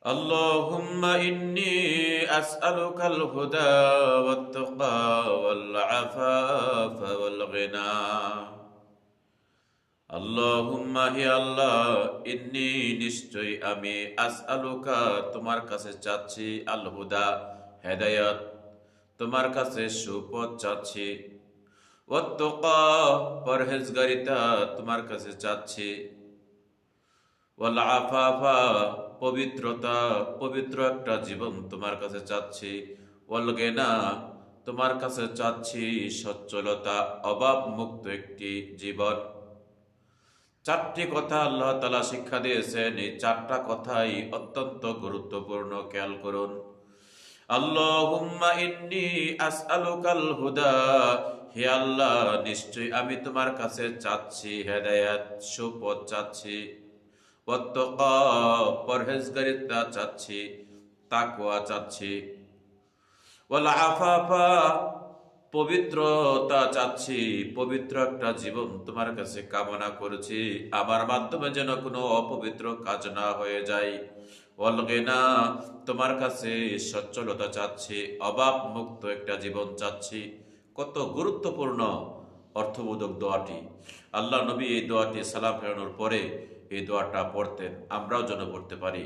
اللهم إني أسألك الهدى والتقى والعفاف والغنى اللهم হে আল্লাহ ইন্নী নিশ্চয় আমি আসআলুকা তোমার কাছে চাচ্ছি আল হুদা হেদায়েত তোমার কাছে সুপথ চাচ্ছি ওয়াত্তুকা পরহেজগারিতা তোমার কাছে চাচ্ছি ওয়াল আফাফা পবিত্রতা পবিত্র একটা জীবন তোমার কাছে চাচ্ছি ওয়াল গিনা তোমার কাছে চাচ্ছি সচ্ছলতা অভাব মুক্ত একটি জীবন। চারটি কথা আল্লাহ তাআলা শিক্ষা দিয়েছেন, এই চারটা কথাই অত্যন্ত গুরুত্বপূর্ণ, খেয়াল করুন। আল্লাহুম্মা ইন্নী আসআলুকাল হুদা, হে আল্লাহ নিশ্চয়ই আমি তোমার কাছে চাচ্ছি হেদায়েত, সুপথ চাচ্ছি। ওয়াত্তাকা পরহেজগারিতা চাচ্ছি, তাকওয়া চাচ্ছি। ওয়াল আফাফা পবিত্রতা চাচ্ছি, পবিত্র একটা জীবন তোমার কাছে কামনা করছি, আমার মাধ্যমে যেন কোনো অপবিত্র কাজ না হয়ে যায়। ওয়াল গিনা তোমার কাছে সচ্ছলতা চাচ্ছি, অভাব মুক্ত একটা জীবন চাচ্ছি। কত গুরুত্বপূর্ণ অর্থবোধক দোয়াটি। আল্লাহ নবী এই দোয়াটি সালাম ফেরানোর পরে এই দোয়াটা পড়তেন, আমরাও যেন পড়তে পারি।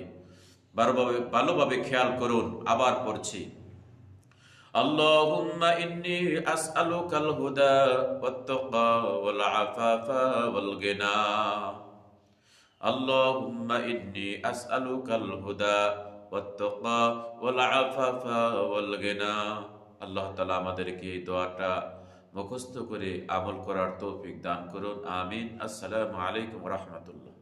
ভালোভাবে খেয়াল করুন, আবার পড়ছি। اللهم إني أسألك الهدى والتقى والعفاف والغنى اللهم إني أسألك الهدى والتقى والعفاف والغنى। আল্লাহ তাআলা আমাদেরকে এই দোয়াটা মুখস্থ করে আমল করার তৌফিক দান করুন, আমিন। আসসালামু আলাইকুম ওয়া রাহমাতুল্লাহ।